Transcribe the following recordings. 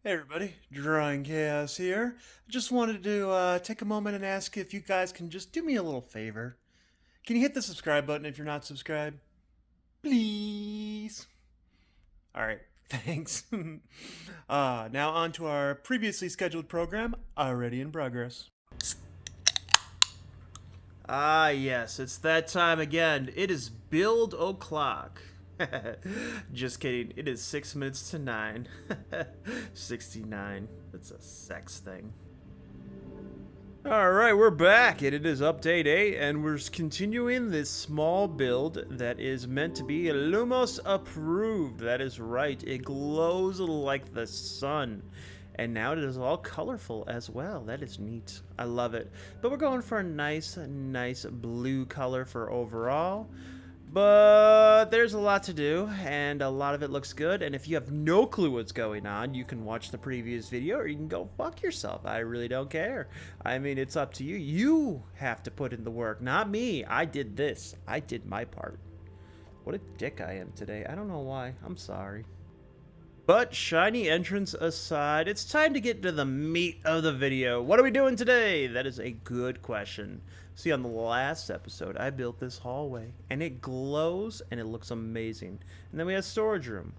Hey everybody, Drawing Chaos here. I just wanted to take a moment and ask if you guys can just do me a little favor. Can you hit the subscribe button if you're not subscribed? Please. Alright, thanks. Now on to our previously scheduled program, already in progress. Ah, yes, it's that time again. It is build o'clock. Just kidding. It is 6 minutes to 9. 69. That's a sex thing. Alright, we're back, and it is update 8, and we're continuing this small build that is meant to be Lumos approved. That is right, it glows like the sun. And now it is all colorful as well. That is neat. I love it. But we're going for a nice blue color for overall. But there's a lot to do, and a lot of it looks good. And if you have no clue what's going on, you can watch the previous video, or you can go fuck yourself. I really don't care. I mean, it's up to you. You have to put in the work, not me. I did this. I did my part. What a dick I am today. I don't know why. I'm sorry. But shiny entrance aside, it's time to get to the meat of the video. What are we doing today? That is a good question. See, on the last episode, I built this hallway, and it glows, and it looks amazing. And then we have storage room.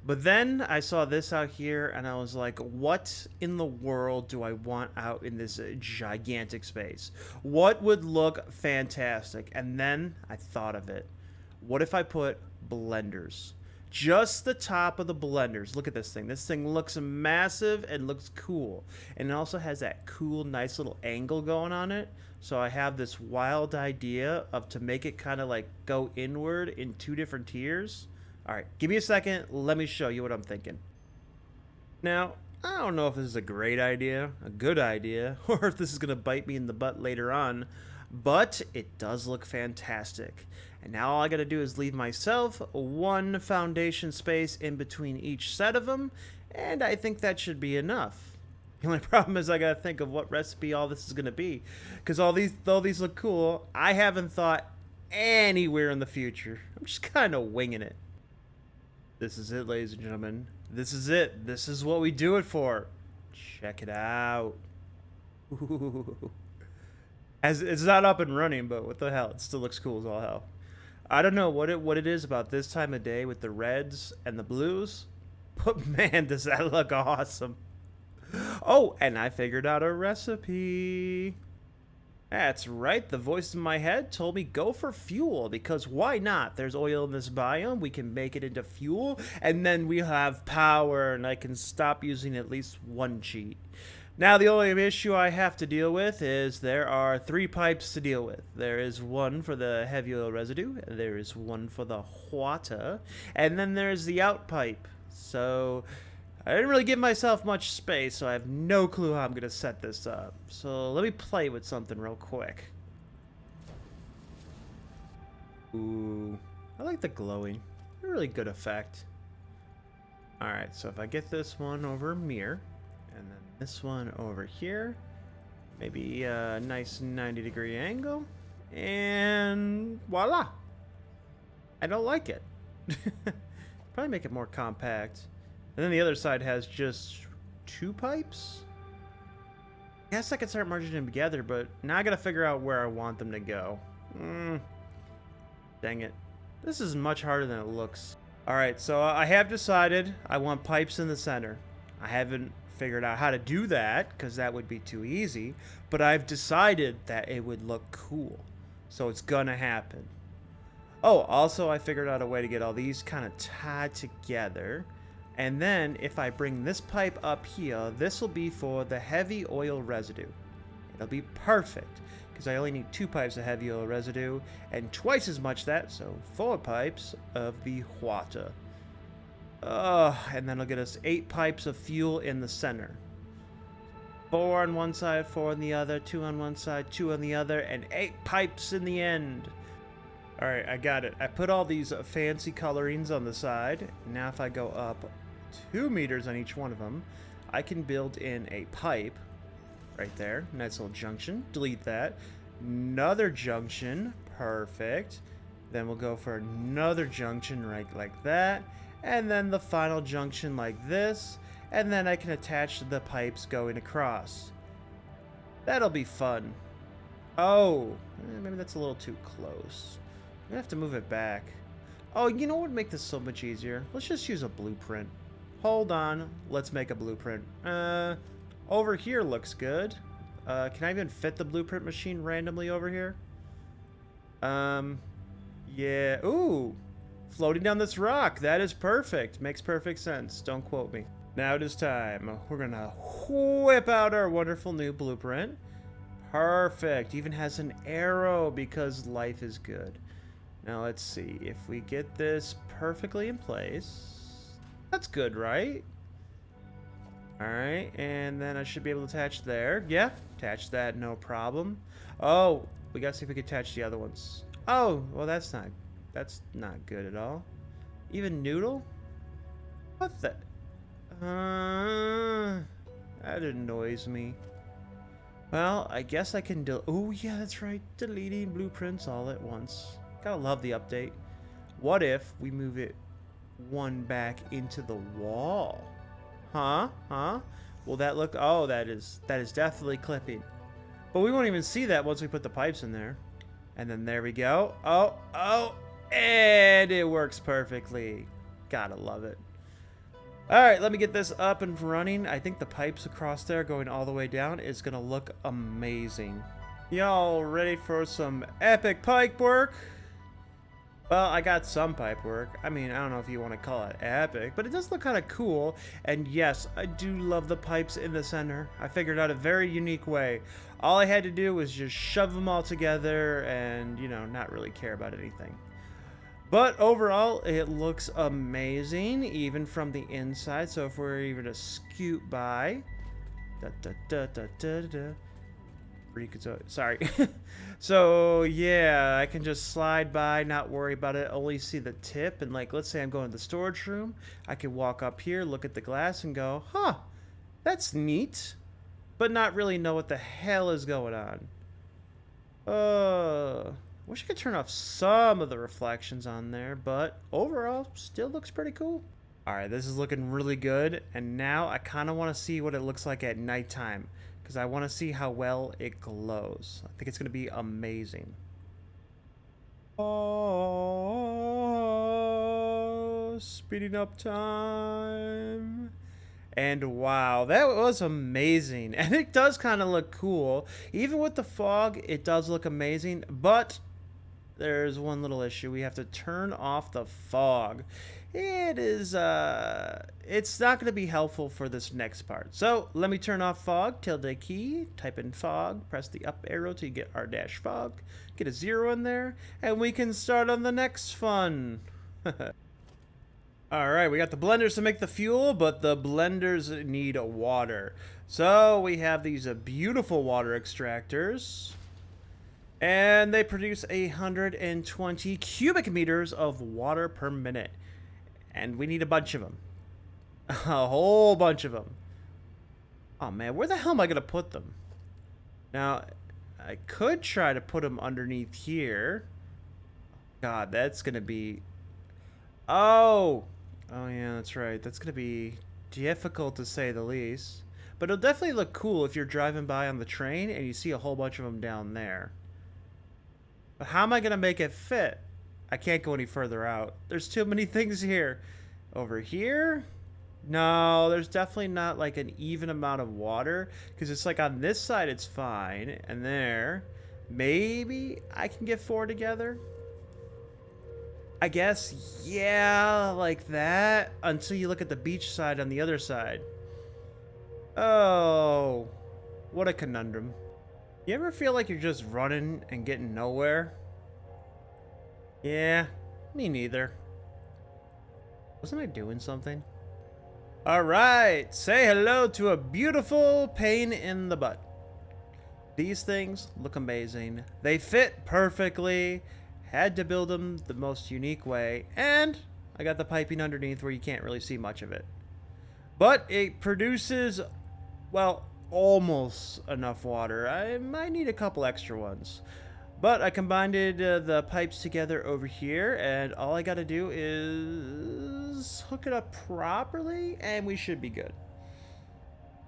But then I saw this out here, and I was like, what in the world do I want out in this gigantic space? What would look fantastic? And then I thought of it. What if I put blenders? Just the top of the blenders. Look at this thing. This thing looks massive and looks cool. And it also has that cool, nice little angle going on it. So I have this wild idea of to make it kind of like go inward in two different tiers. All right, give me a second. Let me show you what I'm thinking. Now, I don't know if this is a great idea, a good idea, or if this is going to bite me in the butt later on, but it does look fantastic. And now all I gotta do is leave myself one foundation space in between each set of them, and I think that should be enough. The only problem is I gotta think of what recipe all this is gonna be, because all these look cool, I haven't thought anywhere in the future. I'm just kind of winging it. This is it, ladies and gentlemen. This is it. This is what we do it for. Check it out. Ooh. As it's not up and running, but what the hell? It still looks cool as all hell. I don't know what it is about this time of day with the reds and the blues, but man, does that look awesome. Oh, and I figured out a recipe. That's right, the voice in my head told me go for fuel, because why not? There's oil in this biome, we can make it into fuel, and then we have power, and I can stop using at least one cheat. Now, the only issue I have to deal with is there are 3 pipes to deal with. There is one for the heavy oil residue, there is one for the water, and then there's the out pipe. So, I didn't really give myself much space, so I have no clue how I'm going to set this up. So, let me play with something real quick. Ooh, I like the glowing. A really good effect. Alright, so if I get this one over mirror, and then this one over here, maybe a nice 90-degree angle, and voila. I don't like it. Probably make it more compact. And then the other side has just 2 pipes. I guess I could start merging them together, but now I gotta figure out where I want them to go. Dang it. This is much harder than it looks. Alright, so I have decided I want pipes in the center. I haven't figured out how to do that, because that would be too easy, but I've decided that it would look cool, so it's gonna happen. Oh, also I figured out a way to get all these kind of tied together, and then if I bring this pipe up here, this will be for the heavy oil residue. It'll be perfect, because I only need 2 pipes of heavy oil residue, and twice as much that, so 4 pipes of the water. And then it'll get us 8 pipes of fuel in the center. 4 on one side, 4 on the other, 2 on one side, 2 on the other, and 8 pipes in the end. Alright, I got it. I put all these fancy colorings on the side. Now if I go up 2 meters on each one of them, I can build in a pipe right there. Nice little junction. Delete that. Another junction. Perfect. Then we'll go for another junction right like that. And then the final junction like this. and then I can attach the pipes going across. That'll be fun. Oh, maybe that's a little too close. I'm gonna have to move it back. Oh, you know what would make this so much easier? Let's just use a blueprint. Hold on, let's make a blueprint. Over here looks good. Can I even fit the blueprint machine randomly over here? Yeah, ooh, floating down this rock. That is perfect. Makes perfect sense. Don't quote me. Now it is time. We're gonna whip out our wonderful new blueprint. Perfect. Even has an arrow because life is good. Now let's see if we get this perfectly in place. That's good, right? Alright, and then I should be able to attach there. Yeah, attach that, no problem. Oh, we gotta see if we can attach the other ones. Oh, well that's not good at all. Even noodle? What the? That annoys me. Well, I guess I can oh yeah, that's right. Deleting blueprints all at once. Gotta love the update. What if we move it one back into the wall? Huh? Will that look? Oh, that is definitely clipping. But we won't even see that once we put the pipes in there. And then there we go. Oh, and it works perfectly. Gotta love it. All right, let me get this up and running. I think the pipes across there going all the way down is gonna look amazing. Y'all ready for some epic pipe work? Well, I got some pipe work. I mean, I don't know if you want to call it epic, but it does look kind of cool. And yes, I do love the pipes in the center. I figured out a very unique way. All I had to do was just shove them all together and, you know, not really care about anything. But overall, it looks amazing, even from the inside. So if we're even to scoot by, sorry. So yeah, I can just slide by, not worry about it, only see the tip. And like, let's say I'm going to the storage room, I can walk up here, look at the glass and go, huh, that's neat, but not really know what the hell is going on. Wish I could turn off some of the reflections on there, but overall still looks pretty cool. All right, this is looking really good. And now I kind of want to see what it looks like at nighttime, because I want to see how well it glows. I think it's going to be amazing. Oh, speeding up time. And wow, that was amazing. And it does kind of look cool. Even with the fog, it does look amazing. But there's one little issue. We have to turn off the fog. It is, it's not going to be helpful for this next part. So let me turn off fog, tilde key, type in fog, press the up arrow to get our dash fog, get a 0 in there, and we can start on the next fun. All right, we got the blenders to make the fuel, but the blenders need water. So we have these beautiful water extractors, and they produce 120 cubic meters of water per minute. And we need a bunch of them. A whole bunch of them. Oh man, where the hell am I going to put them? Now, I could try to put them underneath here. God, that's going to be... Oh yeah, that's right. That's going to be difficult to say the least. But it'll definitely look cool if you're driving by on the train and you see a whole bunch of them down there. But how am I going to make it fit? I can't go any further out. There's too many things here. Over here? No, there's definitely not like an even amount of water, because it's like on this side it's fine, and there, maybe I can get 4 together. I guess, yeah, like that, until you look at the beach side on the other side. Oh, what a conundrum. You ever feel like you're just running and getting nowhere? Yeah, me neither. Wasn't I doing something? Alright, say hello to a beautiful pain in the butt. These things look amazing. They fit perfectly. Had to build them the most unique way. And I got the piping underneath where you can't really see much of it. But it produces, well, almost enough water. I might need a couple extra ones. But I combined the pipes together over here, and all I gotta do is hook it up properly, and we should be good.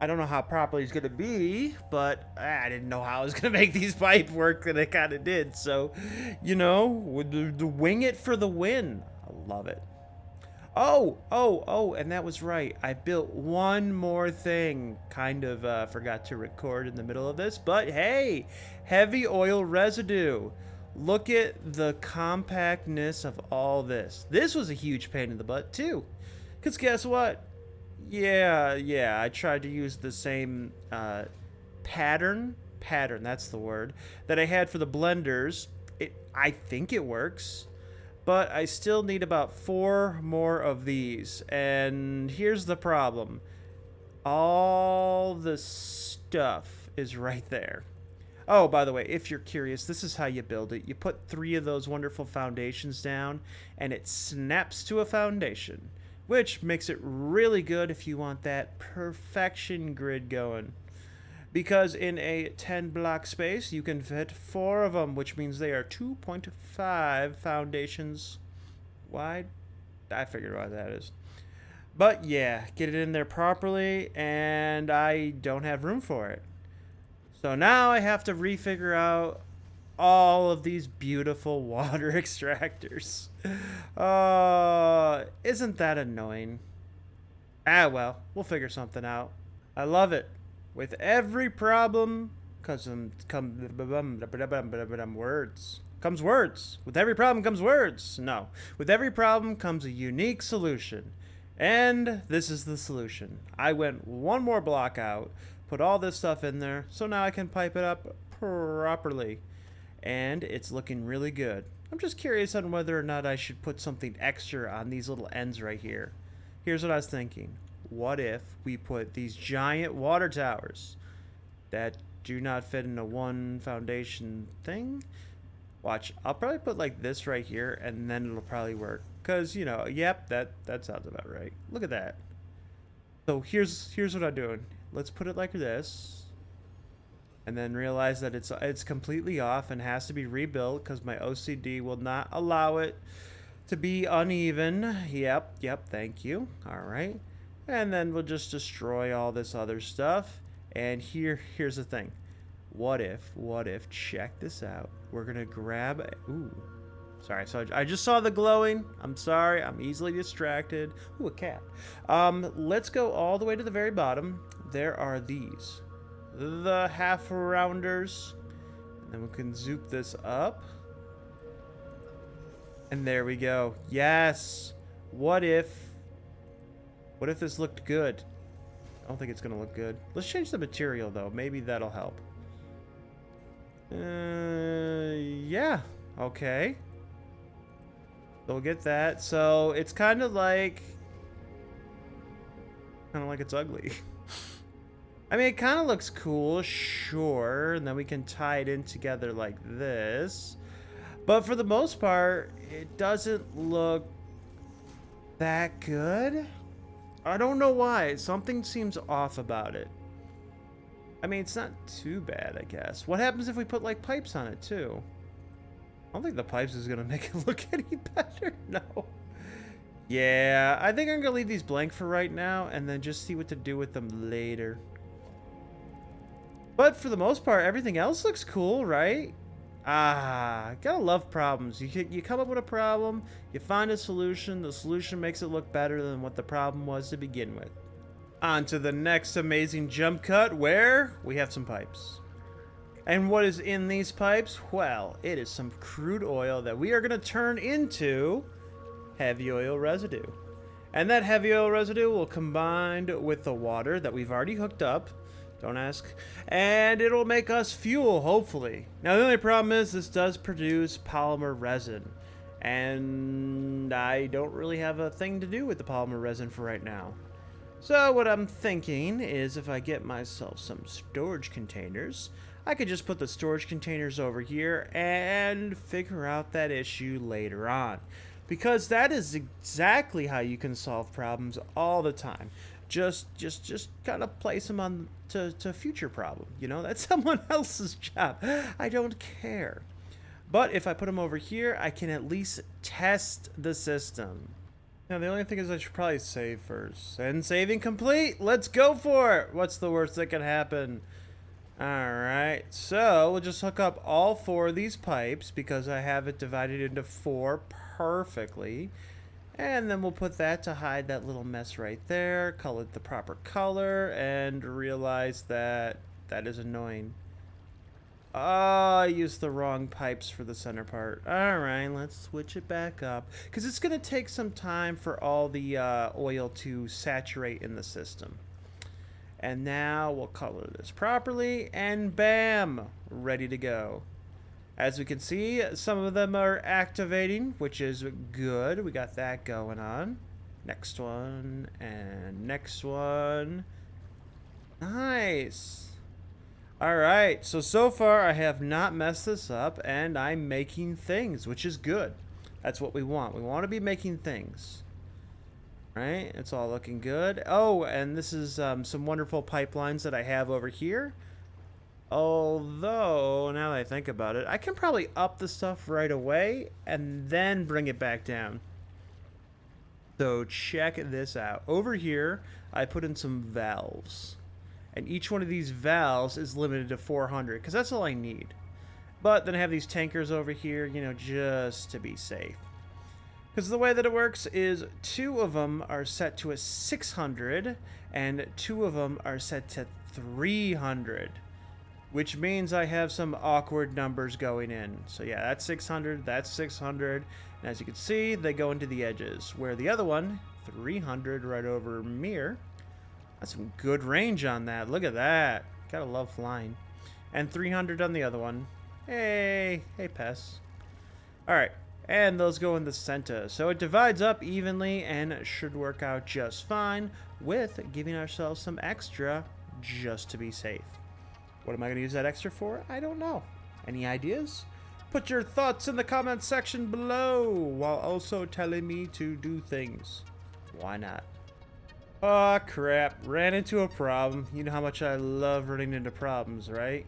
I don't know how properly it's gonna be, but I didn't know how I was gonna make these pipe work, and I kind of did. So, you know, with the wing it for the win. I love it. Oh, and that was right. I built one more thing. Kind of forgot to record in the middle of this, but hey, heavy oil residue. Look at the compactness of all this. This was a huge pain in the butt, too. Because guess what? Yeah, I tried to use the same pattern, that's the word, that I had for the blenders. I think it works, but I still need about 4 more of these. And here's the problem. All the stuff is right there. Oh, by the way, if you're curious, this is how you build it. You put 3 of those wonderful foundations down, and it snaps to a foundation, which makes it really good if you want that perfection grid going. Because in a 10 block space, you can fit 4 of them, which means they are 2.5 foundations wide. I figured out what that is. But yeah, get it in there properly, and I don't have room for it. So now I have to refigure out all of these beautiful water extractors. Isn't that annoying? Ah, well, we'll figure something out. I love it. With every problem comes words. With every problem comes words. No. With every problem comes a unique solution. And this is the solution. I went 1 more block out, put all this stuff in there, so now I can pipe it up properly. And it's looking really good. I'm just curious on whether or not I should put something extra on these little ends right here. Here's what I was thinking. What if we put these giant water towers that do not fit into one foundation thing? Watch, I'll probably put like this right here, and then it'll probably work. Because, you know, yep, that sounds about right. Look at that. So here's what I'm doing. Let's put it like this. And then realize that it's completely off and has to be rebuilt because my OCD will not allow it to be uneven. Yep, thank you. All right. And then we'll just destroy all this other stuff. And here's the thing. What if, check this out. We're going to grab, ooh. Sorry, so I just saw the glowing. I'm sorry, I'm easily distracted. Ooh, a cat. Let's go all the way to the very bottom. There are these. The half rounders. And then we can zoop this up. And there we go. Yes. What if this looked good? I don't think it's gonna look good. Let's change the material though. Maybe that'll help. Yeah. Okay. So we'll get that. So it's kind of like it's ugly. I mean, it kind of looks cool, sure. And then we can tie it in together like this. But for the most part, it doesn't look that good. I don't know why. Something seems off about it. I mean, it's not too bad, I guess. What happens if we put, like, pipes on it, too? I don't think the pipes is going to make it look any better. No. Yeah, I think I'm going to leave these blank for right now and then just see what to do with them later. But for the most part, everything else looks cool, right? Ah, gotta love problems. You come up with a problem, you find a solution, the solution makes it look better than what the problem was to begin with. On to the next amazing jump cut where we have some pipes. And what is in these pipes? Well, it is some crude oil that we are going to turn into heavy oil residue. And that heavy oil residue will combine with the water that we've already hooked up. Don't ask. And it'll make us fuel, hopefully. Now, the only problem is this does produce polymer resin. And I don't really have a thing to do with the polymer resin for right now. So what I'm thinking is if I get myself some storage containers, I could just put the storage containers over here and figure out that issue later on. Because that is exactly how you can solve problems all the time. Just kind of place them on to future problem. You know, that's someone else's job. I don't care. But if I put them over here, I can at least test the system. Now, the only thing is I should probably save first. And saving complete! Let's go for it! What's the worst that could happen? Alright, so we'll just hook up all 4 of these pipes because I have it divided into 4 perfectly. And then we'll put that to hide that little mess right there, color it the proper color, and realize that that is annoying. Oh, I used the wrong pipes for the center part. Alright, let's switch it back up. Because it's going to take some time for all the oil to saturate in the system. And now we'll color this properly, and bam! Ready to go. As we can see, some of them are activating, which is good. We got that going on. Next one, and next one. Nice! Alright, so far I have not messed this up, and I'm making things, which is good. That's what we want. We want to be making things. Right? It's all looking good. Oh, and this is some wonderful pipelines that I have over here. Although, now that I think about it, I can probably up the stuff right away and then bring it back down. So check this out. Over here, I put in some valves. And each one of these valves is limited to 400, because that's all I need. But then I have these tankers over here, you know, just to be safe. Because the way that it works is 2 of them are set to a 600, and 2 of them are set to 300. Which means I have some awkward numbers going in. So yeah, that's 600, that's 600. And as you can see, they go into the edges. Where the other one, 300 right over here. That's some good range on that. Look at that. Gotta love flying. And 300 on the other one. Hey, Pess. Alright, and those go in the center. So it divides up evenly and should work out just fine with giving ourselves some extra just to be safe. What am I going to use that extra for? I don't know. Any ideas? Put your thoughts in the comment section below while also telling me to do things. Why not? Aw, crap. Ran into a problem. You know how much I love running into problems, right?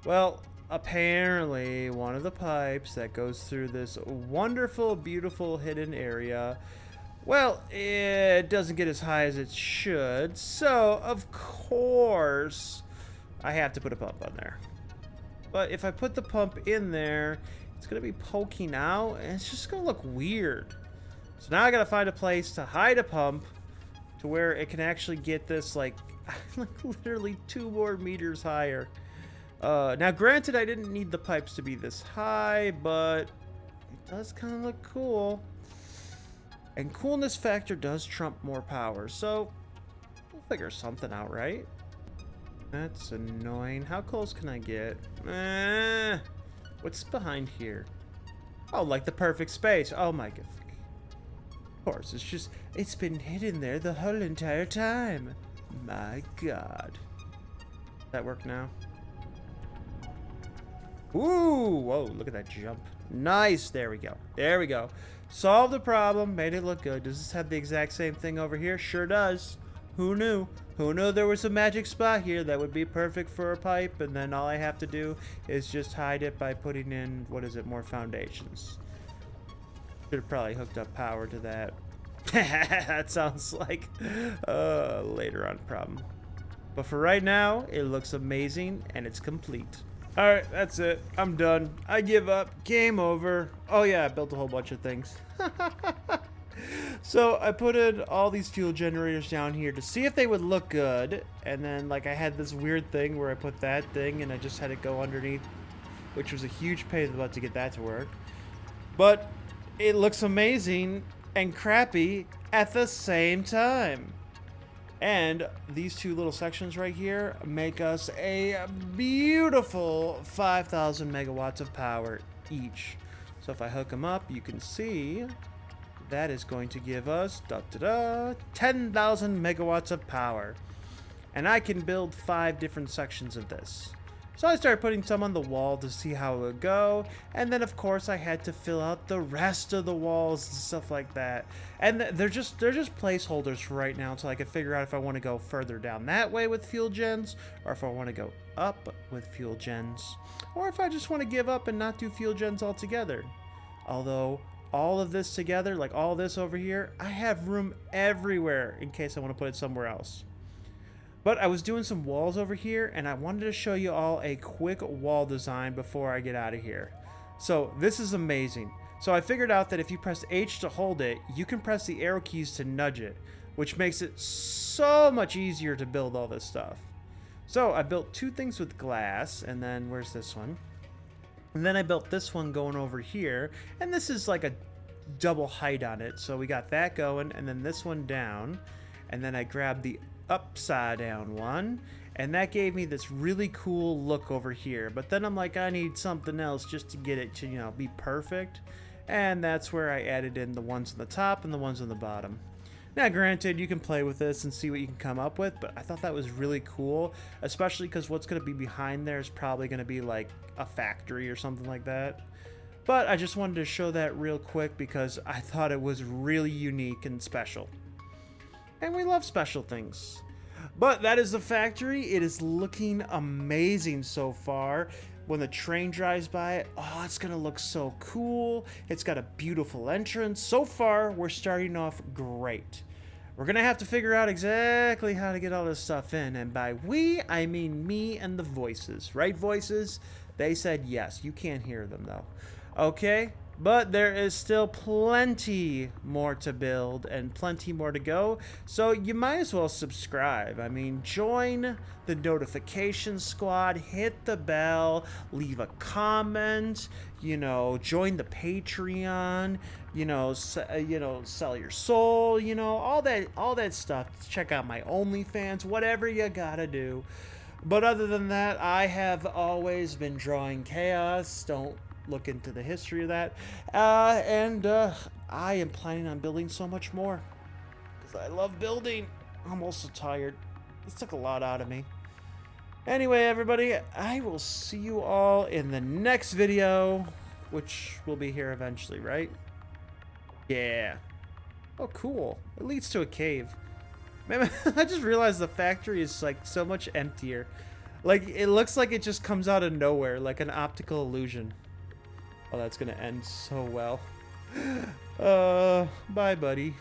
Well, apparently one of the pipes that goes through this wonderful, beautiful hidden area, well, it doesn't get as high as it should. So, of course, I have to put a pump on there. But if I put the pump in there, it's going to be poking out, and it's just going to look weird. So now I got to find a place to hide a pump to where it can actually get this, like literally 2 more meters higher. Now, granted, I didn't need the pipes to be this high, but it does kind of look cool. And coolness factor does trump more power, so we'll figure something out, right? That's annoying. How close can I get? What's behind here? Oh, like the perfect space. Oh my god. Of course, it's been hidden there the whole entire time. My god. Does that work now? Ooh, whoa, look at that jump. Nice, there we go. There we go. Solved the problem, made it look good. Does this have the exact same thing over here? Sure does. Who knew? Who knew there was a magic spot here that would be perfect for a pipe, and then all I have to do is just hide it by putting in, what is it, more foundations. Should have probably hooked up power to that. That sounds like a later on problem. But for right now, it looks amazing, and it's complete. Alright, that's it. I'm done. I give up. Game over. Oh yeah, I built a whole bunch of things. So I put in all these fuel generators down here to see if they would look good. And then like I had this weird thing where I put that thing and I just had it go underneath, which was a huge pain in the butt to get that to work. But it looks amazing and crappy at the same time. And these 2 little sections right here make us a beautiful 5,000 megawatts of power each. So if I hook them up, you can see that is going to give us 10,000 megawatts of power. And I can build 5 different sections of this. So I started putting some on the wall to see how it would go, and then of course I had to fill out the rest of the walls and stuff like that. And they're just placeholders for right now until I can figure out if I want to go further down that way with fuel gens, or if I want to go up with fuel gens, or if I just want to give up and not do fuel gens altogether. Although all of this together, like all this over here, I have room everywhere in case I want to put it somewhere else. But I was doing some walls over here, and I wanted to show you all a quick wall design before I get out of here. So this is amazing. So I figured out that if you press H to hold it, you can press the arrow keys to nudge it, which makes it so much easier to build all this stuff. So I built two things with glass, and then where's this one? And then I built this one going over here, and this is like a double height on it. So we got that going, and then this one down, and then I grabbed the upside down one, and that gave me this really cool look over here. But then I'm like, I need something else just to get it to, you know, be perfect. And that's where I added in the ones on the top and the ones on the bottom. Now, granted, you can play with this and see what you can come up with, but I thought that was really cool, especially because what's going to be behind there is probably going to be like a factory or something like that. But I just wanted to show that real quick because I thought it was really unique and special. And we love special things. But that is the factory. It is looking amazing so far. When the train drives by it, oh, it's gonna look so cool. It's got a beautiful entrance. So far, we're starting off great. We're gonna have to figure out exactly how to get all this stuff in. And by we, I mean me and the voices. Right, voices? They said yes. You can't hear them, though. Okay? But there is still plenty more to build and plenty more to go. So you might as well subscribe. I mean, join the notification squad, hit the bell, leave a comment, you know, join the Patreon, you know, sell your soul, you know, all that stuff. Check out my OnlyFans, whatever you gotta do. But other than that, I have always been drawing chaos. Don't look into the history of that, and I am planning on building so much more because I love building. I'm also tired. This took a lot out of me. Anyway, everybody, I will see you all in the next video, which will be here eventually, right? Yeah. Oh, cool. It leads to a cave. Man, I just realized the factory is like so much emptier. Like, it looks like it just comes out of nowhere, like an optical illusion. Oh, that's gonna end so well. Bye, buddy.